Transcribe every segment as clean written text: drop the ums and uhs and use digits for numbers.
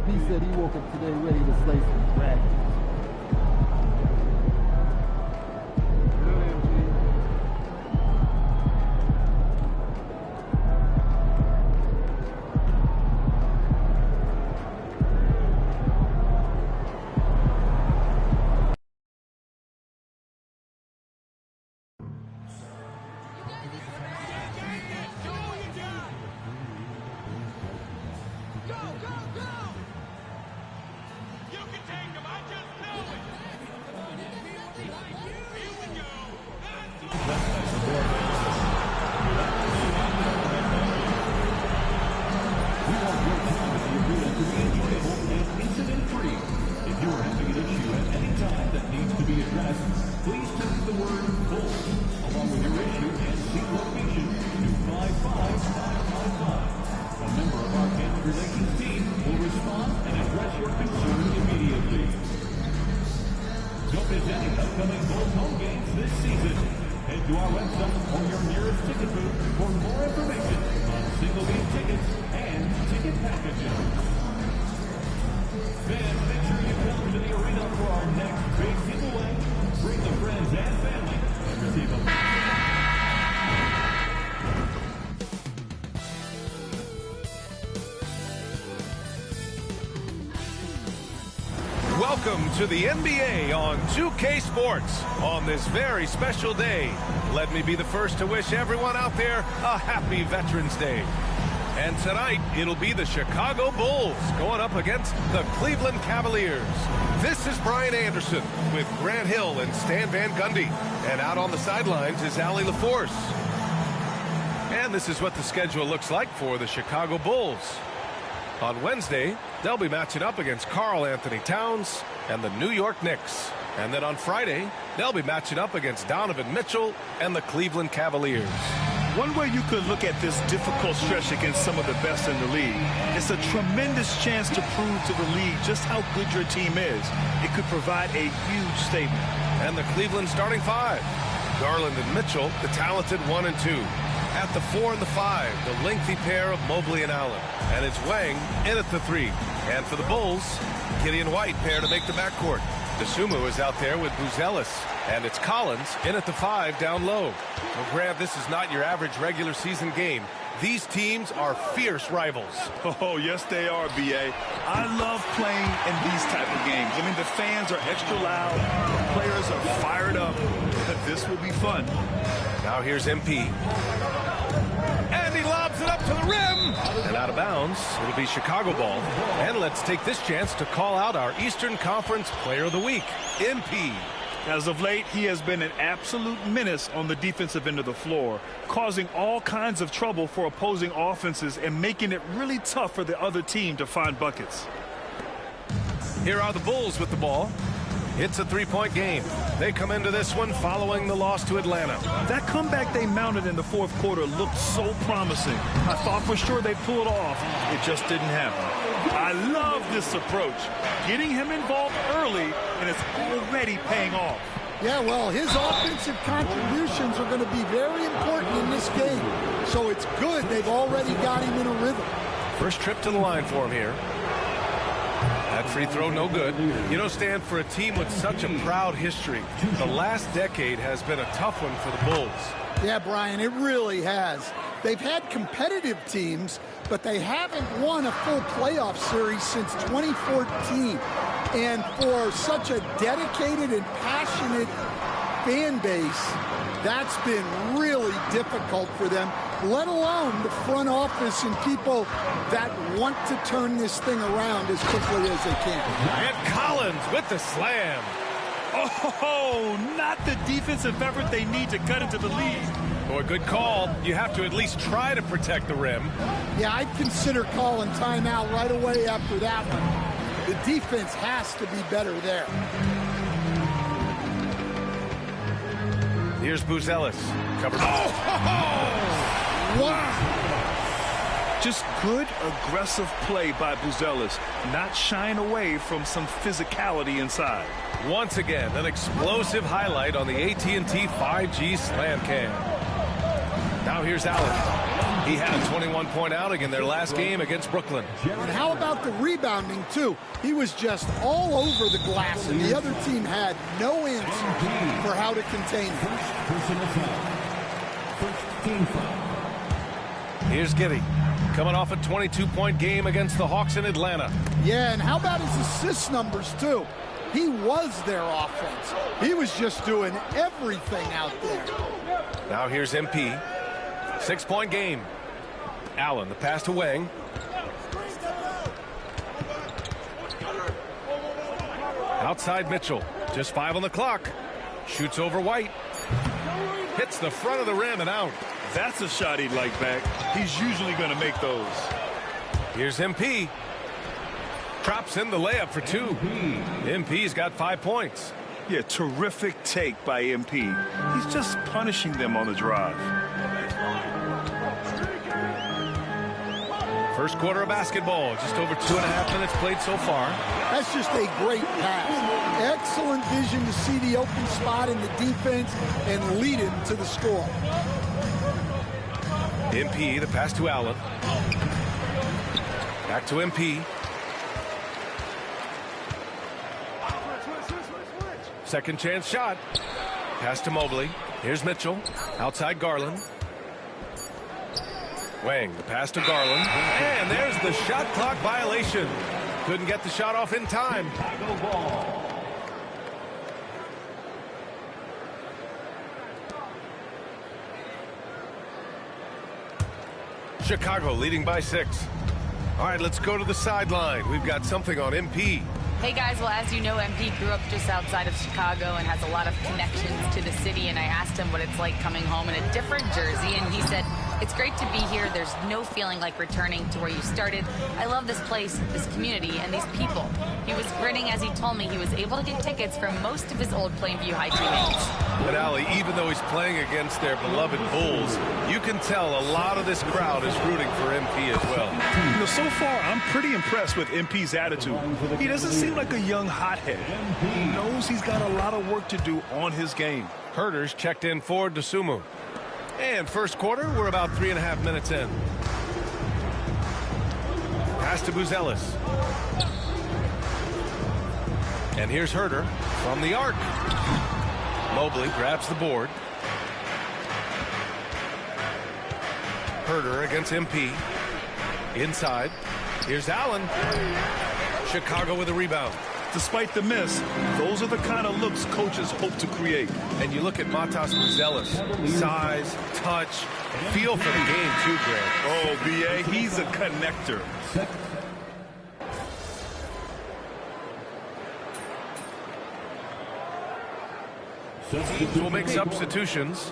MP said he woke up today ready to slay some dragons. Welcome to the NBA on 2K Sports on this very special day. Let me be the first to wish everyone out there a happy Veterans Day. And tonight, it'll be the Chicago Bulls going up against the Cleveland Cavaliers. This is Brian Anderson with Grant Hill and Stan Van Gundy. And out on the sidelines is Allie LaForce. And this is what the schedule looks like for the Chicago Bulls. On Wednesday, they'll be matching up against Karl Anthony Towns and the New York Knicks. And then on Friday, they'll be matching up against Donovan Mitchell and the Cleveland Cavaliers. One way you could look at this difficult stretch against some of the best in the league, it's a tremendous chance to prove to the league just how good your team is. It could provide a huge statement. And the Cleveland starting five: Garland and Mitchell, the talented 1 and 2. At the 4 and the 5, the lengthy pair of Mobley and Allen. And it's Wang in at the 3. And for the Bulls, Gideon White pair to make the backcourt. DeSumo is out there with Buzelis. And it's Collins in at the 5 down low. Well, Grant, this is not your average regular season game. These teams are fierce rivals. Oh, yes, they are, B.A. I love playing in these type of games. I mean, the fans are extra loud. The players are fired up. This will be fun. Now here's MP. And he lobs it up to the rim. And out of bounds, it'll be Chicago ball. And let's take this chance to call out our Eastern Conference Player of the Week, MP. As of late, he has been an absolute menace on the defensive end of the floor, causing all kinds of trouble for opposing offenses and making it really tough for the other team to find buckets. Here are the Bulls with the ball. It's a three-point game. They come into this one following the loss to Atlanta. That comeback they mounted in the fourth quarter looked so promising. I thought for sure they'd pull it off. It just didn't happen. I love this approach. Getting him involved early, and it's already paying off. Yeah, well, his offensive contributions are going to be very important in this game. So it's good they've already got him in a rhythm. First trip to the line for him here. That free throw, no good. You know, Stan, for a team with such a proud history, the last decade has been a tough one for the Bulls. Yeah, Brian, it really has. They've had competitive teams, but they haven't won a full playoff series since 2014. And for such a dedicated and passionate fan base, that's been really difficult for them, let alone the front office and people that want to turn this thing around as quickly as they can. And Collins with the slam. Oh, not the defensive effort they need to cut into the lead. Boy, good call. You have to at least try to protect the rim. Yeah, I'd consider calling timeout right away after that one. The defense has to be better there. Here's Buzelis. Covered. Wow. Just good, aggressive play by Buzelis, not shying away from some physicality inside. Once again, an explosive highlight on the AT&T 5G slam cam. Now here's Allen. He had a 21-point outing in their last game against Brooklyn. And how about the rebounding, too? He was just all over the glass, and the other team had no answer for how to contain him. Here's Giddey, coming off a 22-point game against the Hawks in Atlanta. Yeah, and how about his assist numbers, too? He was their offense. He was just doing everything out there. Now here's MP. 6-point game. Allen, the pass to Wang. Outside Mitchell. Just 5 on the clock. Shoots over White. Hits the front of the rim and out. That's a shot he'd like back. He's usually going to make those. Here's MP. Drops in the layup for 2. MP's got 5 points. Yeah, terrific take by MP. He's just punishing them on the drive. First quarter of basketball. Just over 2.5 minutes played so far. That's just a great pass. Excellent vision to see the open spot in the defense and lead him to the score. MP, the pass to Allen. Back to MP. Second chance shot. Pass to Mobley. Here's Mitchell. Outside Garland. Wang, the pass to Garland. And there's the shot clock violation. Couldn't get the shot off in time. Chicago leading by 6. All right, let's go to the sideline. We've got something on MP. Hey guys, well, as you know, MP grew up just outside of Chicago and has a lot of connections to the city, and I asked him what it's like coming home in a different jersey, and he said, it's great to be here. There's no feeling like returning to where you started. I love this place, this community, and these people. He was grinning as he told me he was able to get tickets for most of his old Plainview High teammates. But Ali, even though he's playing against their beloved Bulls, you can tell a lot of this crowd is rooting for MP as well. You know, so far, I'm pretty impressed with MP's attitude. He doesn't seem like a young hothead. He knows he's got a lot of work to do on his game. Herter's checked in for Dosunmu. And first quarter, we're about 3.5 minutes in. Pass to Buzelis. And here's Herter from the arc. Mobley grabs the board. Herter against MP. Inside. Here's Allen. Chicago with a rebound. Despite the miss, those are the kind of looks coaches hope to create. And you look at Matas Buzelis. Size, touch, feel for the game too, Greg. Oh, B.A., he's a connector. We'll make substitutions.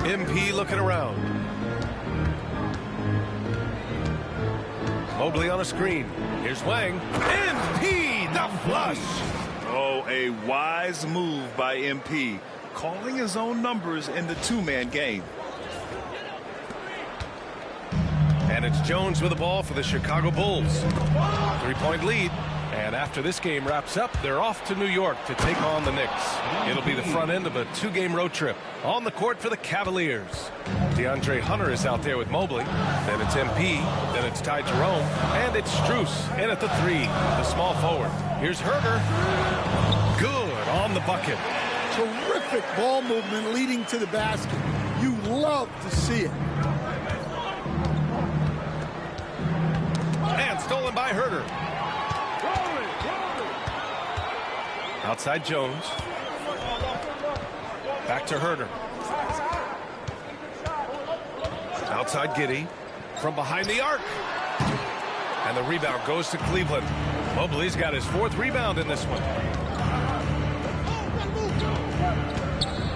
MP looking around. Mobley on a screen. Here's Wang. MP, the flush. Oh, a wise move by MP, calling his own numbers in the two-man game. And it's Jones with the ball for the Chicago Bulls. 3-point lead. And after this game wraps up, they're off to New York to take on the Knicks. It'll be the front end of a 2-game road trip. On the court for the Cavaliers. DeAndre Hunter is out there with Mobley. Then it's MP. Then it's Ty Jerome. And it's Strus in at the 3, the small forward. Here's Herter. Good on the bucket. Terrific ball movement leading to the basket. You love to see it. And stolen by Herter. Outside Jones. Back to Herter. Outside Giddey. From behind the arc. And the rebound goes to Cleveland. Mobley's got his 4th rebound in this one.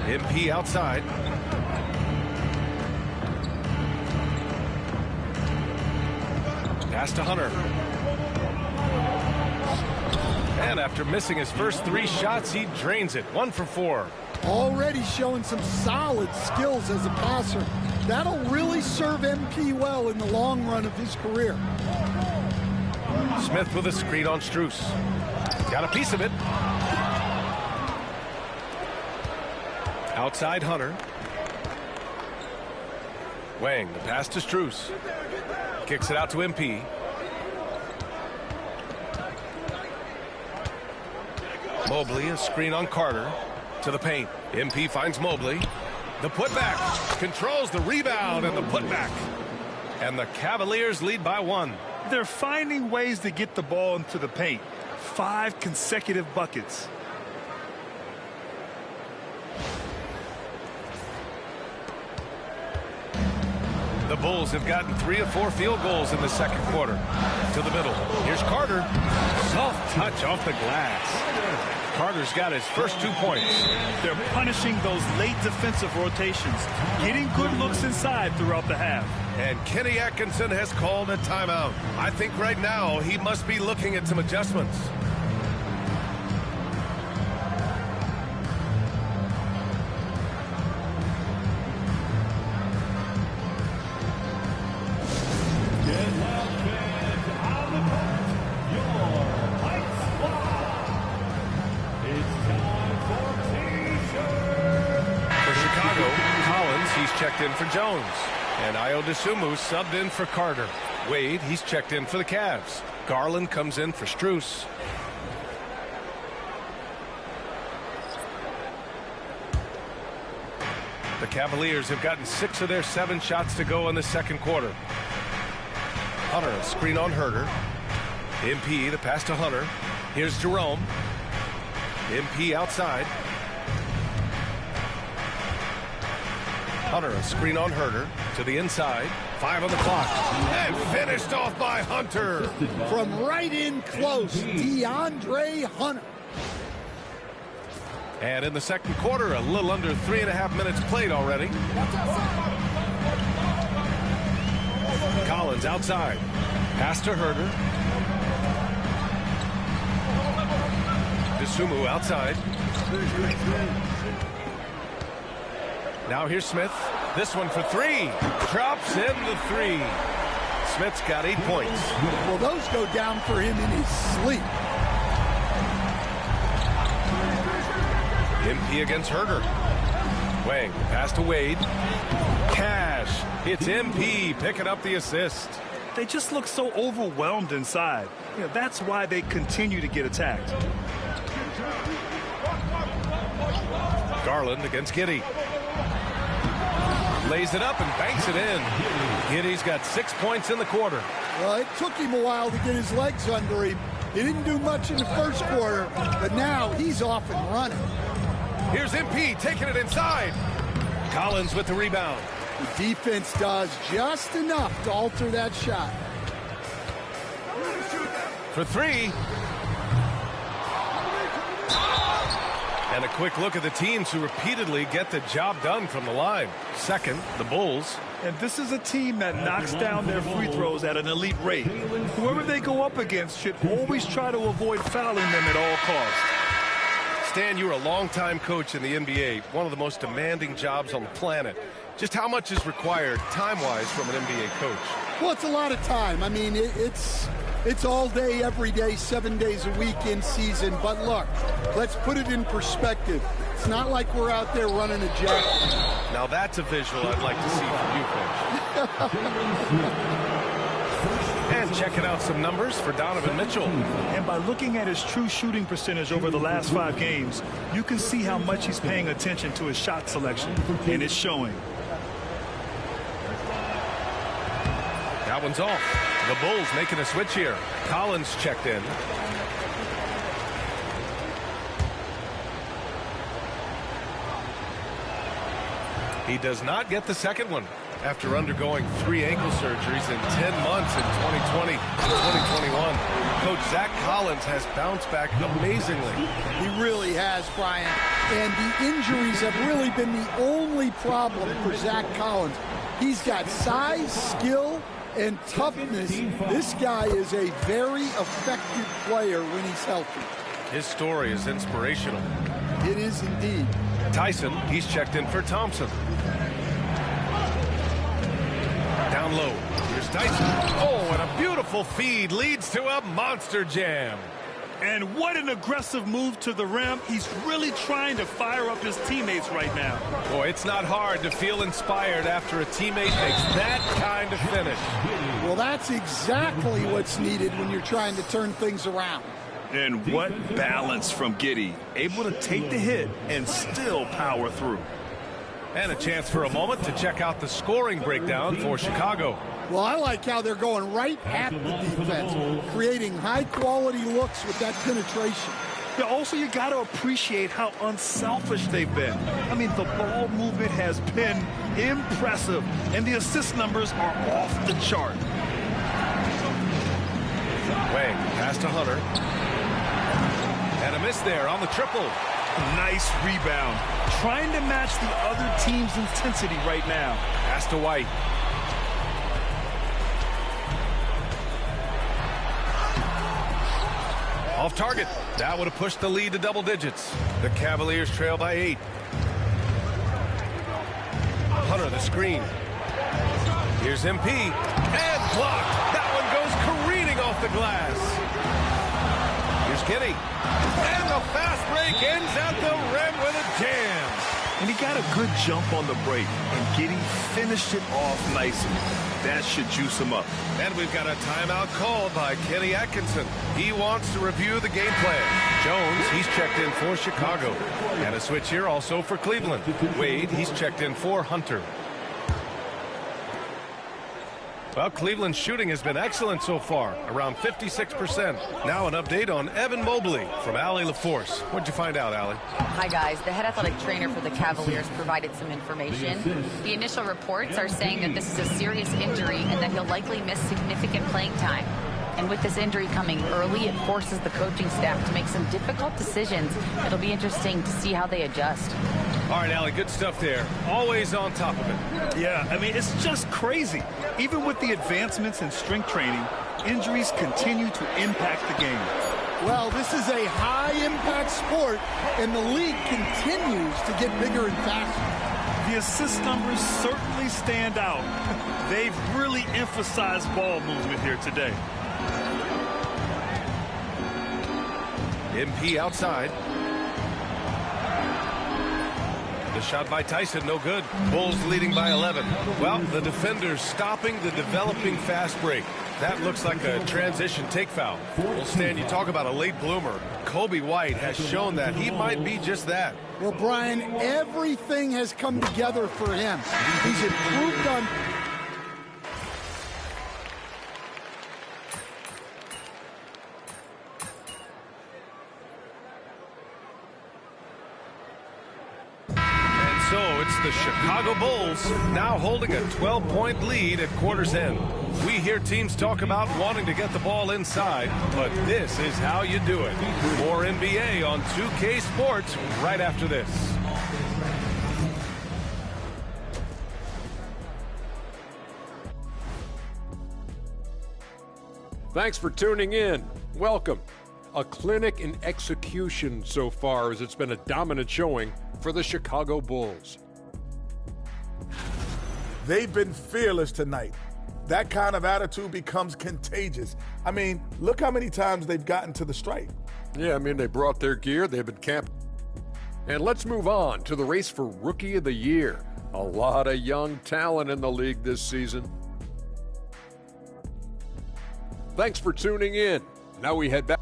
MP outside. Pass to Hunter. And after missing his first 3 shots, he drains it. 1 for 4. Already showing some solid skills as a passer. That'll really serve MP well in the long run of his career. Smith with a screen on Strus. Got a piece of it. Outside Hunter. Wang, the pass to Strus. Kicks it out to MP. Mobley, a screen on Carter. To the paint. MP finds Mobley. The putback. Controls the rebound and the putback. And the Cavaliers lead by 1. They're finding ways to get the ball into the paint. 5 consecutive buckets. The Bulls have gotten 3 of 4 field goals in the second quarter. To the middle. Here's Carter. Soft touch off the glass. Carter's got his first 2 points. They're punishing those late defensive rotations, getting good looks inside throughout the half. And Kenny Atkinson has called a timeout. I think right now he must be looking at some adjustments. Checked in for Jones. And Ayo Dosunmu subbed in for Carter. Wade, he's checked in for the Cavs. Garland comes in for Strus. The Cavaliers have gotten 6 of their 7 shots to go in the second quarter. Hunter, a screen on Herter. MP, the pass to Hunter. Here's Jerome. MP outside. Hunter, a screen on Herter to the inside. 5 on the clock. And finished off by Hunter. From right in close, DeAndre Hunter. And in the second quarter, a little under 3.5 minutes played already. Collins outside. Pass to Herter. Dosunmu outside. Now here's Smith. This one for 3. Drops in the 3. Smith's got 8 points. Well, those go down for him in his sleep. MP against Herter. Wang, pass to Wade. Cash. It's MP picking up the assist. They just look so overwhelmed inside. You know, that's why they continue to get attacked. Garland against Giddey. Lays it up and banks it in. Giddey's got 6 points in the quarter. Well, it took him a while to get his legs under him. He didn't do much in the first quarter, but now he's off and running. Here's MP taking it inside. Collins with the rebound. The defense does just enough to alter that shot. For 3. And a quick look at the teams who repeatedly get the job done from the line. Second, the Bulls. And this is a team that knocks down their free throws at an elite rate. Whoever they go up against should always try to avoid fouling them at all costs. Stan, you were a longtime coach in the NBA, one of the most demanding jobs on the planet. Just how much is required time-wise from an NBA coach? Well, it's a lot of time. I mean, it's all day, every day, 7 days a week in season. But look, let's put it in perspective. It's not like we're out there running a jack. Now that's a visual I'd like to see from you, Coach. And checking out some numbers for Donovan Mitchell. And by looking at his true shooting percentage over the last 5 games, you can see how much he's paying attention to his shot selection, and it's showing. That one's off. The Bulls making a switch here. Collins checked in. He does not get the second one after undergoing 3 ankle surgeries in 10 months in 2020 and 2021. Coach Zach Collins has bounced back amazingly. He really has, Brian. And the injuries have really been the only problem for Zach Collins. He's got size, skill, and toughness. This guy is a very effective player when he's healthy. His story is inspirational. It is indeed. Tyson, he's checked in for Thompson. Down low. Here's Tyson. Oh, and a beautiful feed leads to a monster jam. And what an aggressive move to the rim. He's really trying to fire up his teammates right now. Boy, it's not hard to feel inspired after a teammate makes that kind of finish. Well, that's exactly what's needed when you're trying to turn things around. And what balance from Giddey. Able to take the hit and still power through. And a chance for a moment to check out the scoring breakdown for Chicago. Well, I like how they're going right at the defense, creating high-quality looks with that penetration. Yeah, also, you got to appreciate how unselfish they've been. I mean, the ball movement has been impressive, and the assist numbers are off the chart. Wang, pass to Hunter. And a miss there on the triple. Nice rebound. Trying to match the other team's intensity right now. Pass to White. Off target. That would have pushed the lead to double digits. The Cavaliers trail by 8. Hunter, the screen. Here's MP. And blocked. That one goes careening off the glass. Here's Giddey. And the fast break ends at the rim with a jam. And he got a good jump on the break, and Giddey finished it off nicely. That should juice him up. And we've got a timeout called by Kenny Atkinson. He wants to review the game plan. Jones, he's checked in for Chicago. And a switch here also for Cleveland. Wade, he's checked in for Hunter. Well, Cleveland's shooting has been excellent so far, around 56%. Now an update on Evan Mobley from Allie LaForce. What'd you find out, Allie? Hi, guys. The head athletic trainer for the Cavaliers provided some information. The initial reports are saying that this is a serious injury and that he'll likely miss significant playing time. And with this injury coming early, it forces the coaching staff to make some difficult decisions. It'll be interesting to see how they adjust. All right, Allie, good stuff there. Always on top of it. Yeah, I mean, it's just crazy. Even with the advancements in strength training, injuries continue to impact the game. Well, this is a high-impact sport, and the league continues to get bigger and faster. The assist numbers certainly stand out. They've really emphasized ball movement here today. MP outside. The shot by Tyson, no good. Bulls leading by 11. Well, the defenders stopping the developing fast break. That looks like a transition take foul. Well, Stan, you talk about a late bloomer. Kobe White has shown that he might be just that. Well, Brian, everything has come together for him. He's improved on... So it's the Chicago Bulls now holding a 12-point lead at quarter's end. We hear teams talk about wanting to get the ball inside, but this is how you do it. More NBA on 2K Sports right after this. Thanks for tuning in. Welcome. A clinic in execution so far, as it's been a dominant showing for the Chicago Bulls. They've been fearless tonight. That kind of attitude becomes contagious. I mean, look how many times they've gotten to the stripe. Yeah, I mean, they brought their gear. They've been camped. And let's move on to the race for Rookie of the Year. A lot of young talent in the league this season. Thanks for tuning in. Now we head back.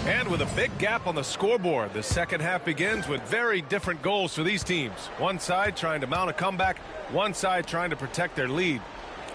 And with a big gap on the scoreboard, the second half begins with very different goals for these teams. One side trying to mount a comeback, one side trying to protect their lead.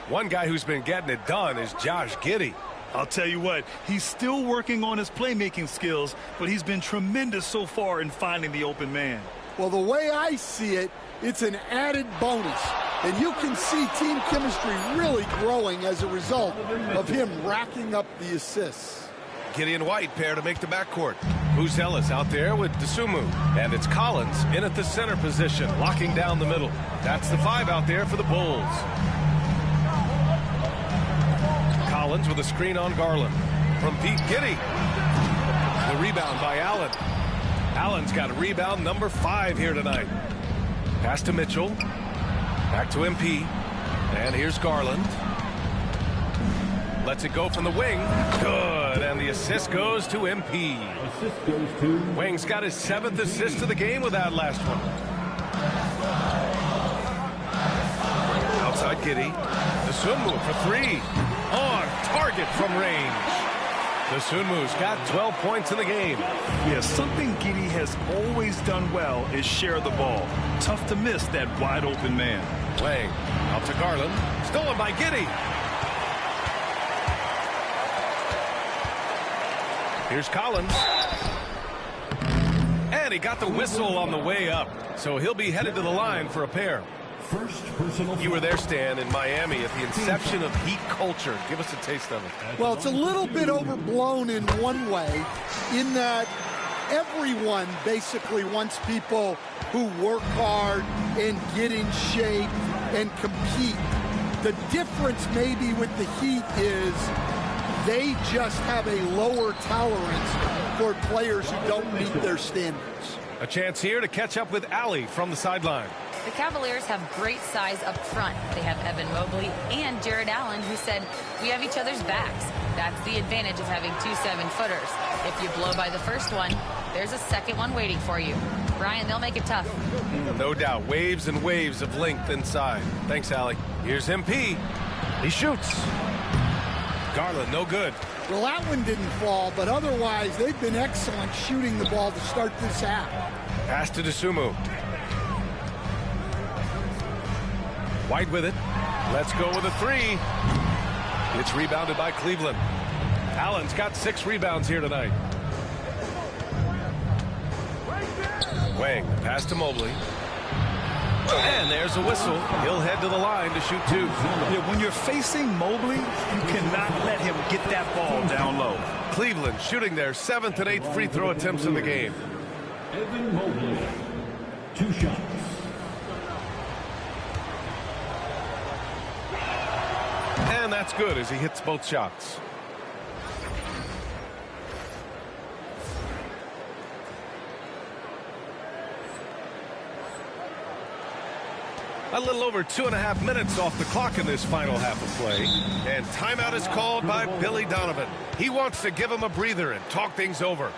One guy who's been getting it done is Josh Giddey. I'll tell you what, he's still working on his playmaking skills, but he's been tremendous so far in finding the open man. Well, the way I see it, it's an added bonus. And you can see team chemistry really growing as a result of him racking up the assists. Giddey and White pair to make the backcourt. Buzelis out there with Desumu. And it's Collins in at the center position, locking down the middle. That's the 5 out there for the Bulls. Collins with a screen on Garland. From Pete Giddey. rebound by Allen. Allen's got rebound number 5 here tonight. Pass to Mitchell. Back to MP. And here's Garland. Lets it go from the wing. Good. And the assist goes to MP. Assist goes to Wing's got his 7th assist of the game with that last one. Outside Giddey. The Sunmu for 3. On target from range. The Sunmu's got 12 points in the game. Yeah, something Giddey has always done well is share the ball. Tough to miss that wide open man. Wang out to Garland. Stolen by Giddey. Here's Collins. And he got the whistle on the way up. So he'll be headed to the line for a pair. first personal. You were there, Stan, in Miami at the inception of Heat culture. Give us a taste of it. Well, it's a little bit overblown in one way, in that everyone basically wants people who work hard and get in shape and compete. The difference maybe with the Heat is they just have a lower tolerance for players who don't meet their standards. A chance here to catch up with Allie from the sideline. The Cavaliers have great size up front. They have Evan Mobley and Jared Allen, who said, we have each other's backs. That's the advantage of having 2 7-footers. If you blow by the first one, there's a second one waiting for you. Brian, they'll make it tough. No doubt. Waves and waves of length inside. Thanks, Allie. Here's MP. He shoots. Garland, no good. Well, that one didn't fall, but otherwise they've been excellent shooting the ball to start this half. Pass to Dosunmu. White with it. Let's go with a 3. It's rebounded by Cleveland. Allen's got 6 rebounds here tonight. Wang, pass to Mobley. And there's a whistle. He'll head to the line to shoot 2. Yeah, when you're facing Mobley, you cannot let him get that ball down low. Cleveland shooting their 7th and 8th free throw attempts in the game. Evan Mobley, 2 shots. And that's good as he hits both shots. A little over 2.5 minutes off the clock in this final half of play. And timeout is called by Billy Donovan. He wants to give him a breather and talk things over.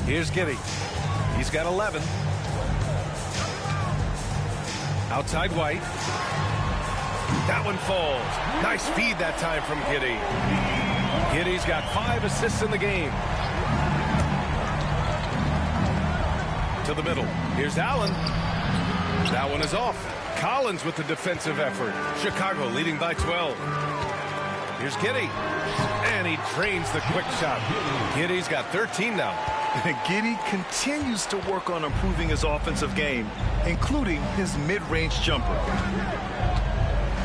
Here's Giddey. He's got 11. Outside White. That one falls. Nice feed that time from Giddey. Giddey's got 5 assists in the game. To the middle. Here's Allen. That one is off. Collins with the defensive effort. Chicago leading by 12. Here's Giddey. And he drains the quick shot. Giddey's got 13 now. Giddey continues to work on improving his offensive game, including his mid-range jumper.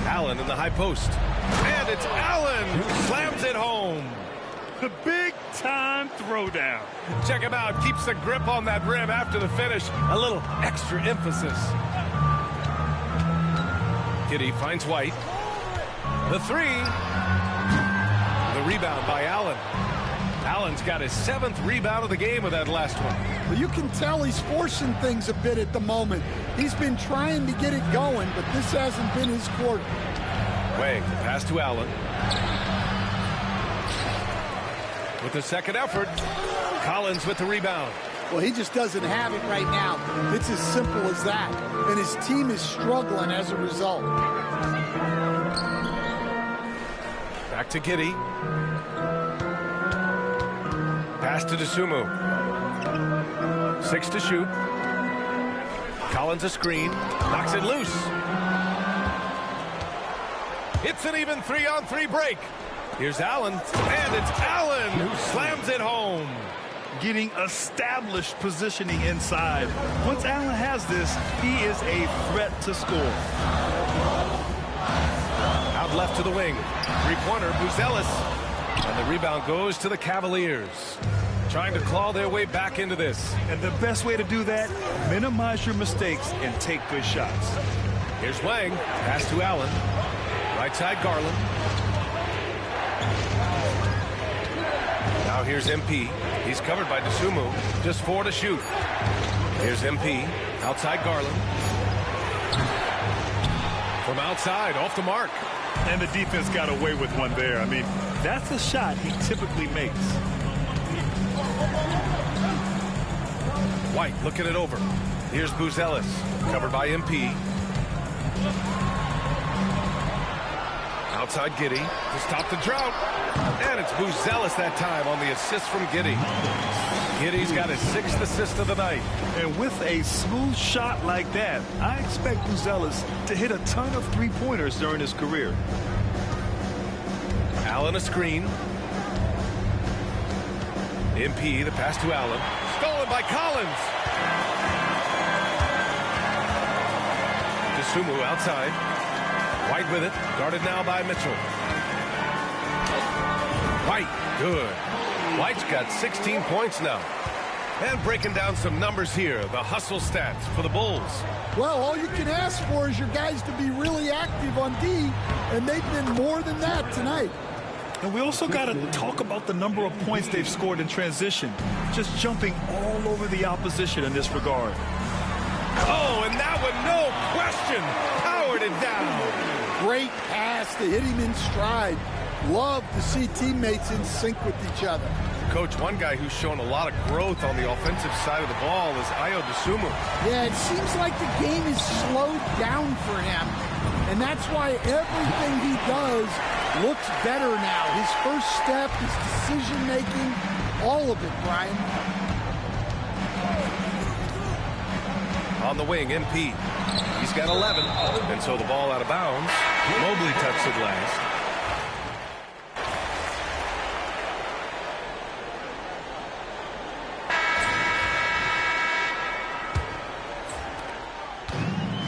Allen in the high post. And it's Allen who slams it home. The big-time throwdown. Check him out. Keeps the grip on that rim after the finish. A little extra emphasis. Giddey finds White. The 3. The rebound by Allen. Allen's got his 7th rebound of the game with that last one. Well, you can tell he's forcing things a bit at the moment. He's been trying to get it going, but this hasn't been his quarter. Wang, pass to Allen. With the second effort, Collins with the rebound. Well, he just doesn't have it right now. It's as simple as that. And his team is struggling as a result. Back to Giddey. Pass to Dosunmu. 6 to shoot. Collins a screen. Knocks it loose. It's an even 3-on-3 break. Here's Allen. And it's Allen who slams it home. Getting established positioning inside. Once Allen has this, he is a threat to score. Out left to the wing. Three-pointer, Buzelis. And the rebound goes to the Cavaliers. Trying to claw their way back into this. And the best way to do that, minimize your mistakes and take good shots. Here's Wang. Pass to Allen. Right side, Garland. Now here's MP. He's covered by Dosunmu. Just 4 to shoot. Here's MP. Outside Garland. From outside, off the mark. And the defense got away with one there. I mean, that's a shot he typically makes. White looking it over. Here's Buzelis. Covered by MP. Outside Giddey to stop the drought. And it's Buzelis that time on the assist from Giddey. Giddey's got his 6th assist of the night. And with a smooth shot like that, I expect Buzelis to hit a ton of three-pointers during his career. Allen a screen. MP, the pass to Allen. Stolen by Collins. Dosunmu outside. White with it. Guarded now by Mitchell. White, good. White's got 16 points now. And breaking down some numbers here, the hustle stats for the Bulls. Well, all you can ask for is your guys to be really active on D, and they've been more than that tonight. And we also got to talk about the number of points they've scored in transition, just jumping all over the opposition in this regard. Oh, and that one, no question, powered it down. Great pass to hit him in stride. Love to see teammates in sync with each other. Coach, one guy who's shown a lot of growth on the offensive side of the ball is Ayo Dosunmu. Yeah, it seems like the game is slowed down for him, and that's why everything he does looks better now. His first step, his decision-making, all of it, Brian. On the wing, MP. He's got 11, and so the ball out of bounds. Mobley touched it last.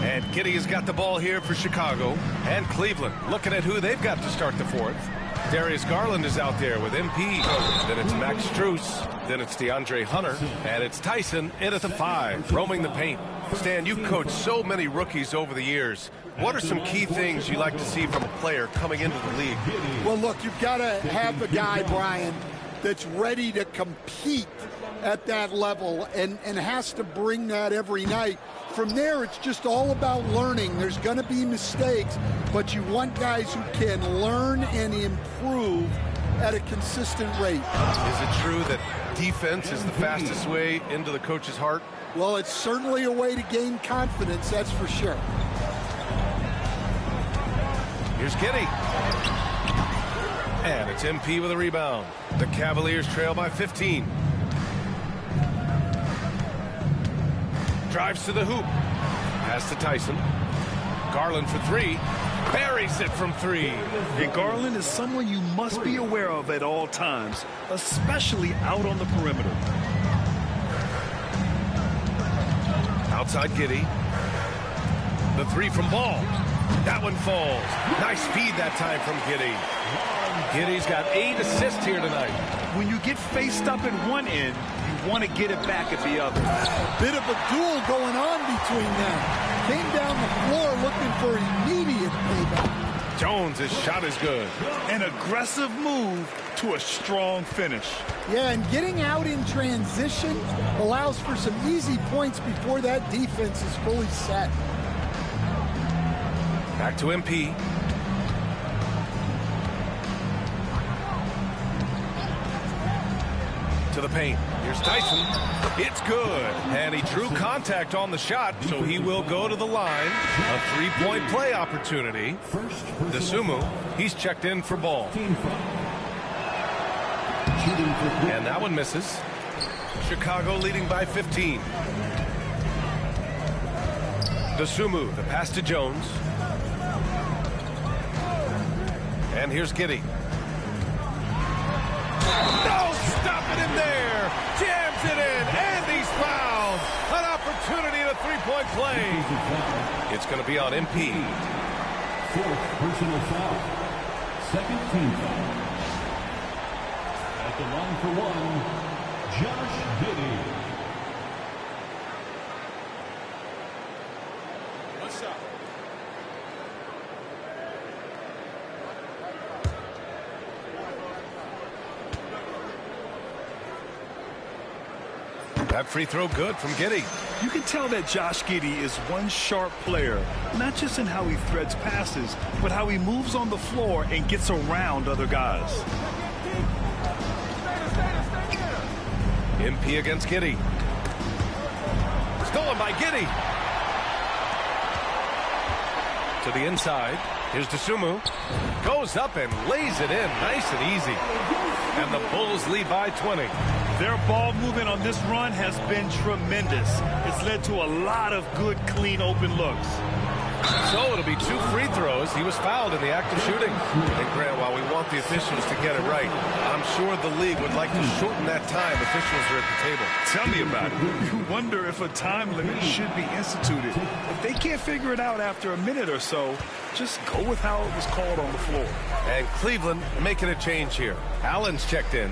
And Giddey has got the ball here for Chicago. And Cleveland looking at who they've got to start the fourth. Darius Garland is out there with MP. Then it's Max Strus. Then it's DeAndre Hunter. And it's Tyson in at the 5, roaming the paint. Stan, you've coached so many rookies over the years. What are some key things you like to see from a player coming into the league? Well, look, you've got to have a guy, Brian, that's ready to compete at that level and has to bring that every night. From there, it's just all about learning. There's going to be mistakes, but you want guys who can learn and improve at a consistent rate. Is it true that defense is the fastest way into the coach's heart? Well, it's certainly a way to gain confidence, that's for sure. Here's Giddey. And it's MP with a rebound. The Cavaliers trail by 15. Drives to the hoop. Pass to Tyson. Garland for 3. Buries it from 3. And Garland is someone you must be aware of at all times, especially out on the perimeter. Outside Giddey. The 3 from Ball. That one falls. Nice feed that time from Giddey. Giddey's got 8 assists here tonight. When you get faced up at one end, you want to get it back at the other. Bit of a duel going on between them. Came down the floor looking for immediate payback. Jones' shot is good. An aggressive move to a strong finish. Yeah, and getting out in transition allows for some easy points before that defense is fully set. Back to MP. To the paint. Here's Tyson. It's good. And he drew contact on the shot, so he will go to the line. A 3-point play opportunity. Dosunmu, he's checked in for Ball. And that one misses. Chicago leading by 15. Dosunmu, the pass to Jones. And here's Giddey. No, stop it in there. Jams it in, and he's fouled. An opportunity at a 3-point play. It's going to be on MP. fourth personal foul. Second team foul. At the line for one, Josh Giddey. What's up? That free throw good from Giddey. You can tell that Josh Giddey is one sharp player, not just in how he threads passes, but how he moves on the floor and gets around other guys. MP against Giddey. Stolen by Giddey. To the inside. Here's Dosunmu. Goes up and lays it in. Nice and easy. And the Bulls lead by 20. Their ball movement on this run has been tremendous. It's led to a lot of good, clean, open looks. So it'll be 2 free throws. He was fouled in the act of shooting. And Grant, while we want the officials to get it right, I'm sure the league would like to shorten that time officials are at the table. Tell me about it. You wonder if a time limit should be instituted. If they can't figure it out after a minute or so, just go with how it was called on the floor. And Cleveland making a change here. Allen's checked in.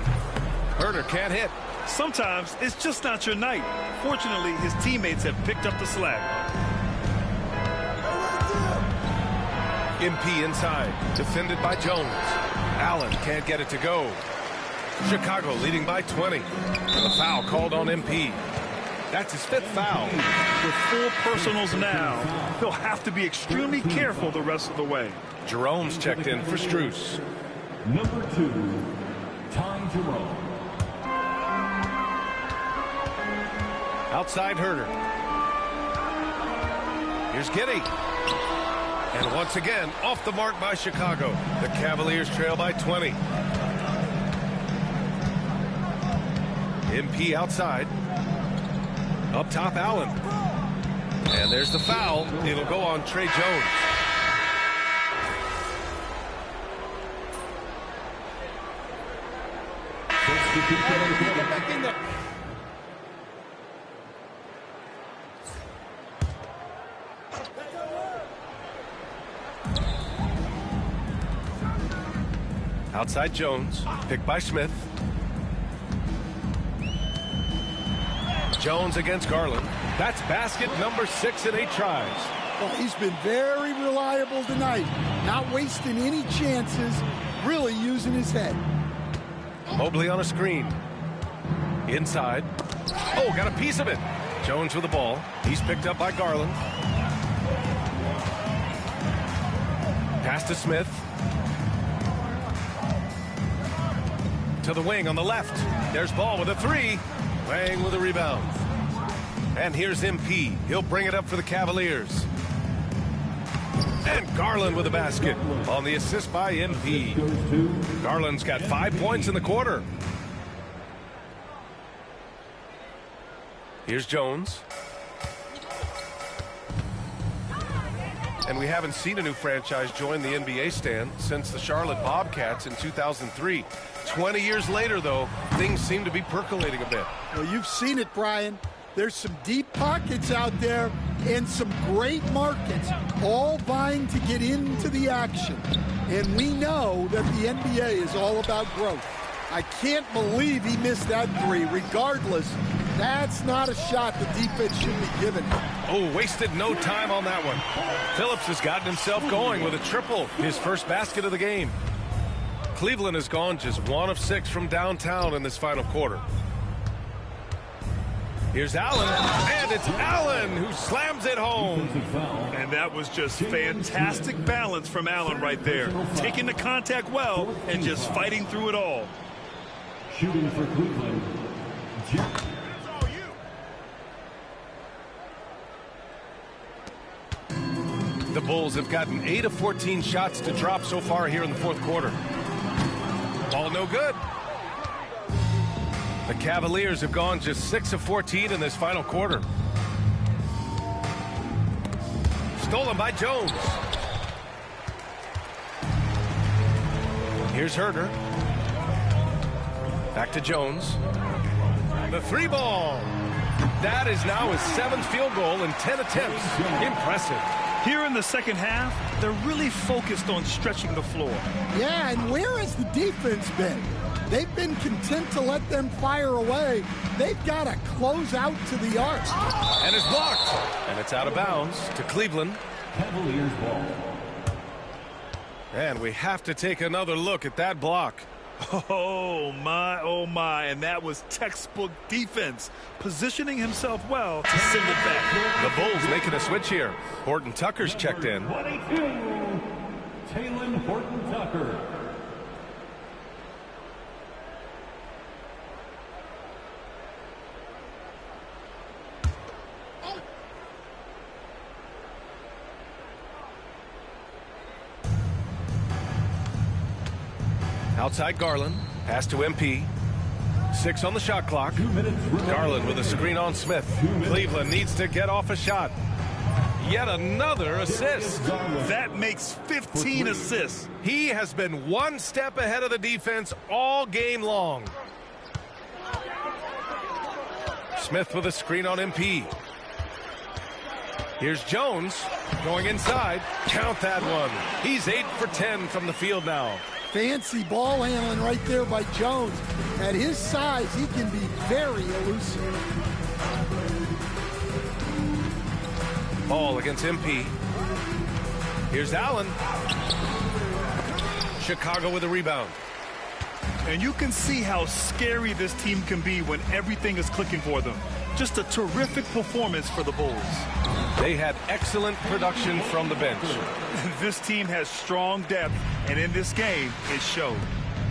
Herder can't hit. Sometimes it's just not your night. Fortunately, his teammates have picked up the slack. MP inside, defended by Jones. Allen can't get it to go. Chicago leading by 20. And the foul called on MP. That's his 5th foul. With full personals now, he'll have to be extremely careful the rest of the way. Jerome's checked in for Strus. Number 2, Ty Jerome. Outside Herder. Here's Giddey. And once again, off the mark by Chicago. The Cavaliers trail by 20. MP outside. Up top, Allen. And there's the foul. It'll go on Trey Jones. Outside Jones, picked by Smith. Jones against Garland. That's basket number 6 in 8 tries. Well, he's been very reliable tonight. Not wasting any chances, really using his head. Mobley on a screen. Inside. Oh, got a piece of it. Jones with the ball. He's picked up by Garland. Pass to Smith. To the wing on the left. There's Ball with a 3. Wang with a rebound. And here's MP. He'll bring it up for the Cavaliers. And Garland with a basket on the assist by MP. Garland's got 5 points in the quarter. Here's Jones. And we haven't seen a new franchise join the NBA stand since the Charlotte Bobcats in 2003. 20 years later, though, things seem to be percolating a bit. Well, you've seen it, Brian. There's some deep pockets out there and some great markets all vying to get into the action. And we know that the NBA is all about growth. I can't believe he missed that 3. Regardless, that's not a shot the defense should be given. Oh, wasted no time on that one. Phillips has gotten himself going with a triple, his first basket of the game. Cleveland has gone just 1 of 6 from downtown in this final quarter. Here's Allen, and it's Allen who slams it home. And that was just fantastic balance from Allen right there. Taking the contact well and just fighting through it all. Shooting for Cleveland, Jack. The Bulls have gotten 8 of 14 shots to drop so far here in the fourth quarter. Ball no good. The Cavaliers have gone just 6 of 14 in this final quarter. Stolen by Jones. Here's Herder. Back to Jones. The 3-ball. That is now his 7th field goal in 10 attempts. Impressive. Here in the second half, they're really focused on stretching the floor. Yeah, and where has the defense been? They've been content to let them fire away. They've got to close out to the arc. And it's blocked. And it's out of bounds to Cleveland. Cavaliers ball. And we have to take another look at that block. Oh my, and that was textbook defense, positioning himself well to send it back. The Bulls making a switch here. Horton Tucker's checked in. 22, Talen Horton-Tucker. Outside Garland. Pass to MP. 6 on the shot clock. 2 minutes. Garland with a screen on Smith. Cleveland needs to get off a shot. Yet another assist. That makes 15 assists. He has been one step ahead of the defense all game long. Smith with a screen on MP. Here's Jones going inside. Count that one. He's 8 for 10 from the field now. Fancy ball handling right there by Jones. At his size, he can be very elusive. Ball against MP. Here's Allen. Chicago with a rebound. And you can see how scary this team can be when everything is clicking for them. Just a terrific performance for the Bulls. They had excellent production from the bench. This team has strong depth, and in this game, it showed.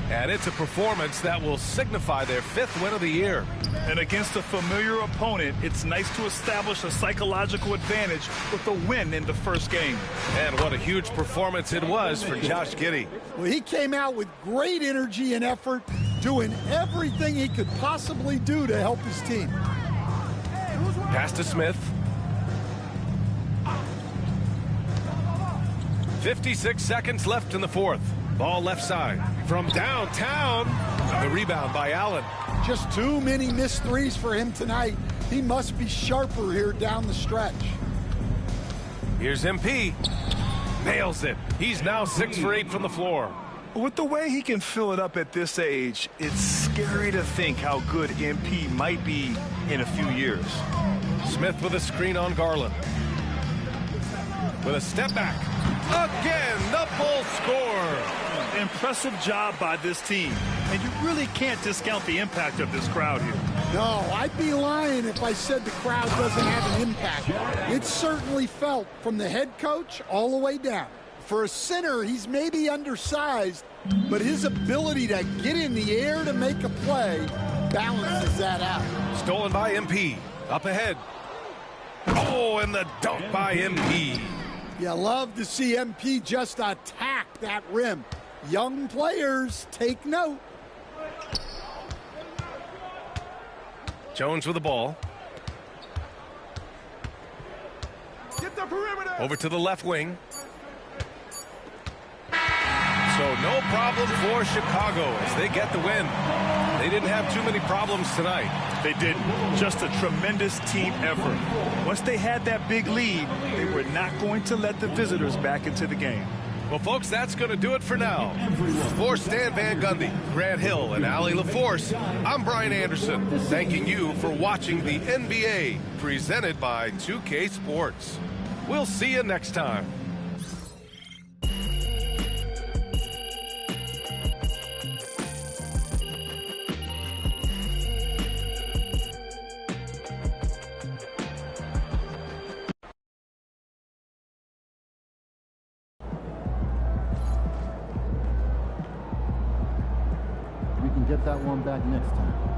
And it's a performance that will signify their 5th win of the year. And against a familiar opponent, it's nice to establish a psychological advantage with a win in the first game. And what a huge performance it was for Josh Giddey. Well, he came out with great energy and effort, doing everything he could possibly do to help his team. Pass to Smith. 56 seconds left in the fourth. Ball left side. From downtown. The rebound by Allen. Just too many missed threes for him tonight. He must be sharper here down the stretch. Here's MP. Nails it. He's now 6 for 8 from the floor. With the way he can fill it up at this age, it's scary to think how good MP might be in a few years. Smith with a screen on Garland. With a step back. Again, the Bulls score. Impressive job by this team. And you really can't discount the impact of this crowd here. No, I'd be lying if I said the crowd doesn't have an impact. It's certainly felt from the head coach all the way down. For a center, he's maybe undersized, but his ability to get in the air to make a play balances that out. Stolen by MP. Up ahead. Oh, and the dunk by MP. You love to see MP just attack that rim. Young players, take note. Jones with the ball. Get the perimeter. Over to the left wing. So no problem for Chicago as they get the win. They didn't have too many problems tonight. They didn't. Just a tremendous team effort. Once they had that big lead, they were not going to let the visitors back into the game. Well, folks, that's going to do it for now. For Stan Van Gundy, Grant Hill, and Allie LaForce, I'm Brian Anderson, thanking you for watching the NBA presented by 2K Sports. We'll see you next time. We can get that one back next time.